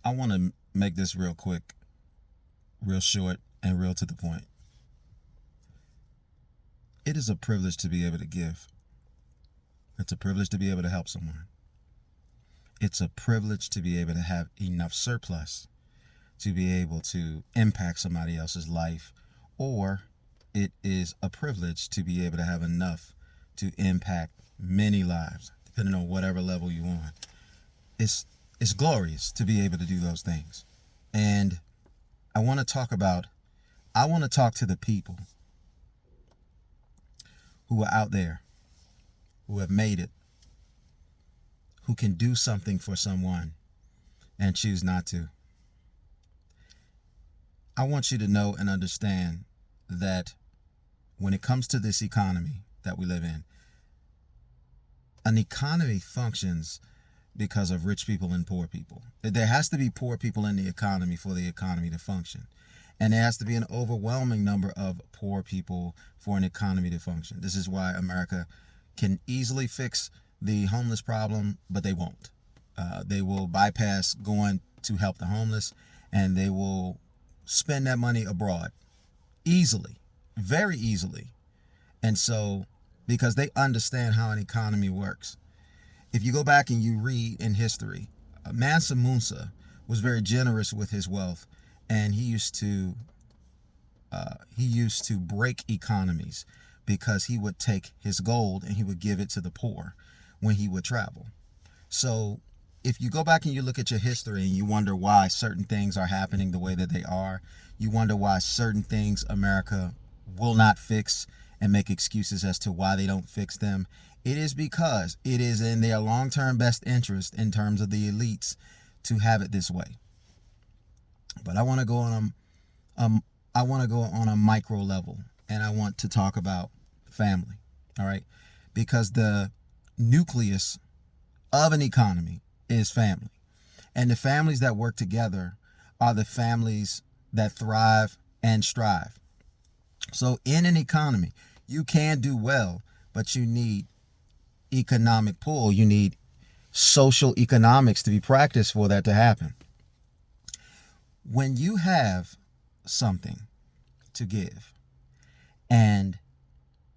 I want to make this real quick, real short, and real to the point. It is a privilege to be able to give. It's a privilege to be able to help someone. It's a privilege to be able to have enough surplus to be able to impact somebody else's life, or it is a privilege to be able to have enough to impact many lives, depending on whatever level you're on. It's glorious to be able to do those things. And I want to talk about I want to talk to the people who are out there, who have made it, who can do something for someone and choose not to. I want you to know and understand that when it comes to this economy that we live in, an economy functions because of rich people and poor people. There has to be poor people in the economy for the economy to function. And there has to be an overwhelming number of poor people for an economy to function. This is why America can easily fix the homeless problem, but they won't. They will bypass going to help the homeless, and they will spend that money abroad easily, very easily. And so, because they understand how an economy works. If you go back and you read in history, Mansa Musa was very generous with his wealth, and he used to break economies because he would take his gold and he would give it to the poor when he would travel. So if you go back and you look at your history and you wonder why certain things are happening the way that they are, you wonder why certain things America will not fix and make excuses as to why they don't fix them, it is because it is in their long-term best interest in terms of the elites to have it this way. But I want to go on a micro level, and I want to talk about family. All right, because the nucleus of an economy is family, and the families that work together are the families that thrive and strive. So in an economy, you can do well, but you need economic pull. You need social economics to be practiced for that to happen. When you have something to give and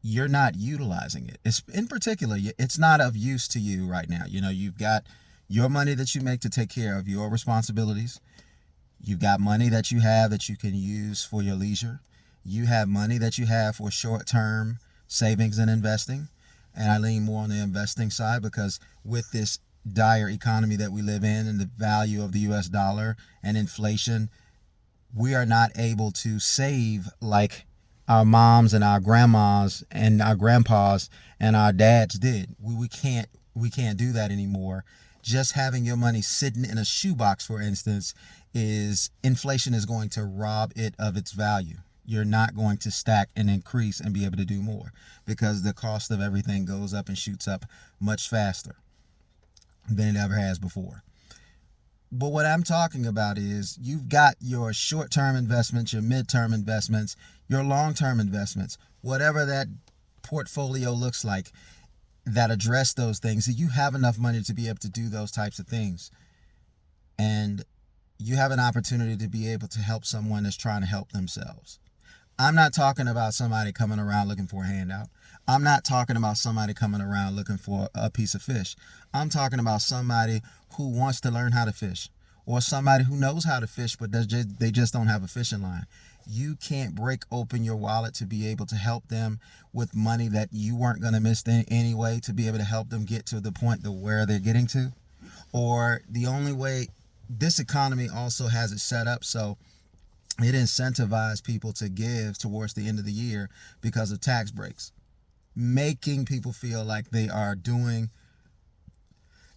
you're not utilizing it, it's in particular, it's not of use to you right now. You've got your money that you make to take care of your responsibilities. You've got money that you have that you can use for your leisure. You have money that you have for short-term savings and investing. And I lean more on the investing side because with this dire economy that we live in and the value of the US dollar and inflation, we are not able to save like our moms and our grandmas and our grandpas and our dads did. We can't do that anymore. Just having your money sitting in a shoebox, for instance, is inflation is going to rob it of its value. You're not going to stack and increase and be able to do more because the cost of everything goes up and shoots up much faster than it ever has before. But what I'm talking about is you've got your short-term investments, your mid-term investments, your long-term investments, whatever that portfolio looks like that address those things. You have enough money to be able to do those types of things. And you have an opportunity to be able to help someone that's trying to help themselves. I'm not talking about somebody coming around looking for a handout. I'm not talking about somebody coming around looking for a piece of fish. I'm talking about somebody who wants to learn how to fish, or somebody who knows how to fish, but they just don't have a fishing line. You can't break open your wallet to be able to help them with money that you weren't going to miss anyway, to be able to help them get to the point to where they're getting to. Or the only way, this economy also has it set up so it incentivizes people to give towards the end of the year because of tax breaks, making people feel like they are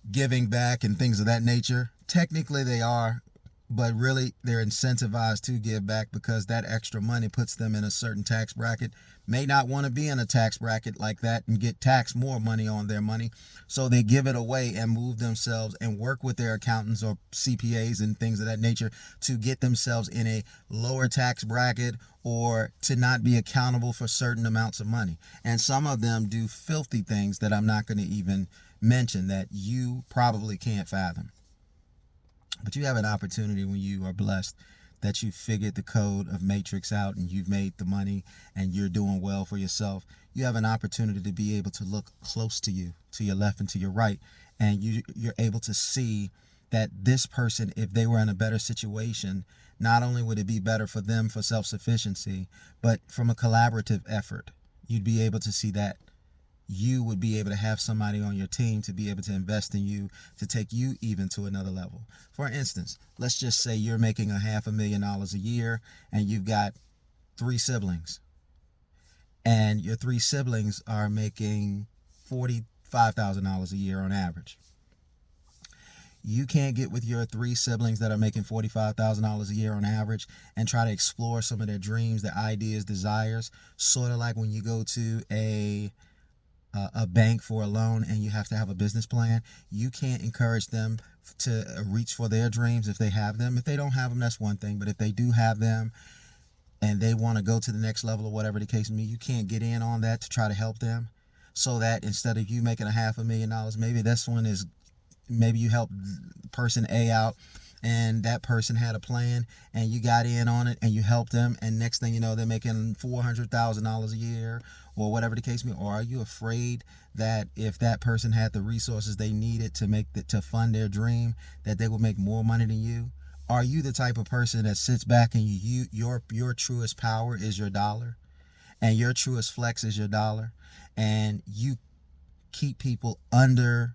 giving back and things of that nature. Technically they are, but really they're incentivized to give back because that extra money puts them in a certain tax bracket. May not want to be in a tax bracket like that and get taxed more money on their money, so they give it away and move themselves and work with their accountants or CPAs and things of that nature to get themselves in a lower tax bracket or to not be accountable for certain amounts of money. And some of them do filthy things that I'm not going to even mention that you probably can't fathom. But you have an opportunity when you are blessed that you figured the code of matrix out and you've made the money and you're doing well for yourself. You have an opportunity to be able to look close to you, to your left and to your right, and you're able to see that this person, if they were in a better situation, not only would it be better for them for self-sufficiency, but from a collaborative effort, you'd be able to see that you would be able to have somebody on your team to be able to invest in you, to take you even to another level. For instance, let's just say you're making $500,000 a year and you've got 3 siblings, and your 3 siblings are making $45,000 a year on average. You can't get with your 3 siblings that are making $45,000 a year on average and try to explore some of their dreams, their ideas, desires, sort of like when you go to a bank for a loan and you have to have a business plan. You can't encourage them to reach for their dreams if they have them. If they don't have them, that's one thing. But if they do have them and they want to go to the next level or whatever the case may be, you can't get in on that to try to help them. So that instead of you making $500,000, maybe this one is, maybe you help person A out and that person had a plan and you got in on it and you helped them, and next thing you know they're making $400,000 a year or whatever the case may be. Or are you afraid that if that person had the resources they needed to fund their dream, that they would make more money than you? Are you the type of person that sits back and your truest power is your dollar, and your truest flex is your dollar, and keep people under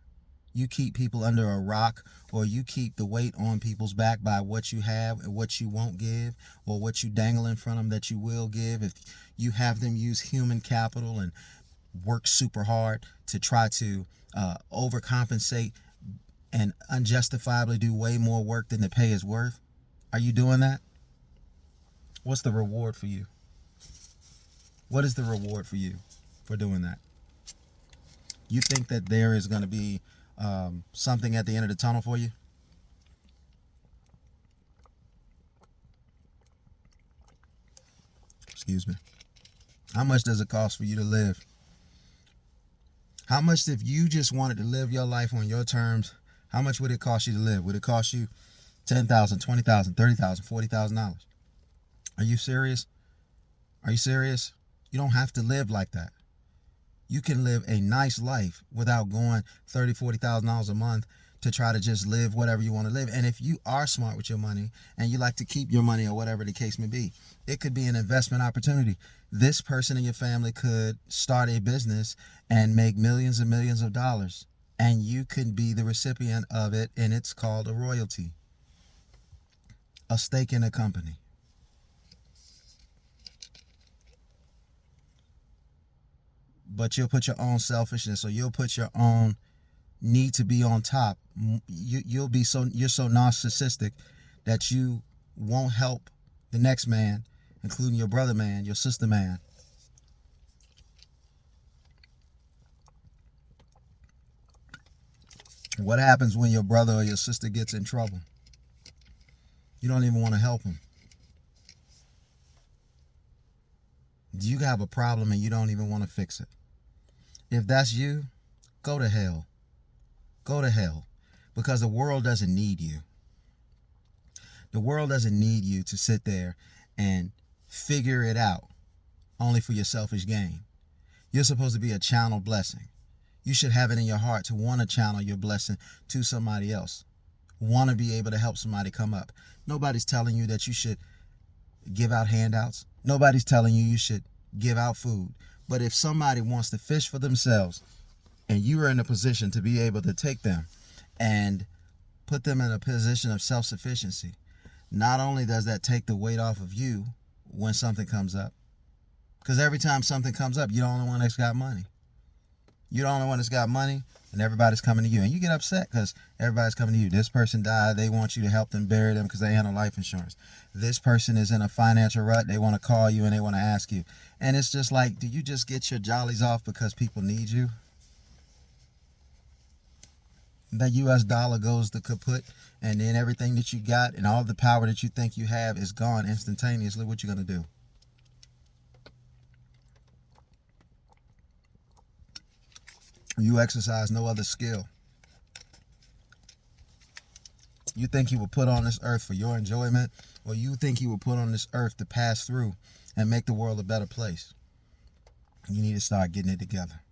you keep people under a rock, or you keep the weight on people's back by what you have and what you won't give, or what you dangle in front of them that you will give? If you have them use human capital and work super hard to try to overcompensate and unjustifiably do way more work than the pay is worth, are you doing that? What's the reward for you? What is the reward for you for doing that? You think that there is going to be something at the end of the tunnel for you? Excuse me. How much does it cost for you to live? How much, if you just wanted to live your life on your terms, how much would it cost you to live? Would it cost you $10,000, $20,000, $30,000, $40,000? Are you serious? Are you serious? You don't have to live like that. You can live a nice life without going $30,000, $40,000 a month to try to just live whatever you want to live. And if you are smart with your money and you like to keep your money or whatever the case may be, it could be an investment opportunity. This person in your family could start a business and make millions and millions of dollars, and you can be the recipient of it, and it's called a royalty, a stake in a company. But you'll put your own selfishness, or you'll put your own need to be on top. You're so narcissistic that you won't help the next man, including your brother man, your sister man. What happens when your brother or your sister gets in trouble? You don't even want to help them. You have a problem and you don't even want to fix it. If that's you, go to hell. Go to hell. Because the world doesn't need you. The world doesn't need you to sit there and figure it out only for your selfish gain. You're supposed to be a channel blessing. You should have it in your heart to want to channel your blessing to somebody else. Want to be able to help somebody come up. Nobody's telling you that you should give out handouts. Nobody's telling you should give out food. But if somebody wants to fish for themselves and you are in a position to be able to take them and put them in a position of self-sufficiency, not only does that take the weight off of you when something comes up, because every time something comes up, you're the only one that's got money. You're the only one that's got money, and everybody's coming to you. And you get upset because everybody's coming to you. This person died. They want you to help them bury them because they have no life insurance. This person is in a financial rut. They want to call you and they want to ask you. And it's just like, do you just get your jollies off because people need you? The US dollar goes to kaput, and then everything that you got and all the power that you think you have is gone instantaneously. What you going to do? You exercise no other skill. You think he was put on this earth for your enjoyment, or you think he was put on this earth to pass through and make the world a better place? You need to start getting it together.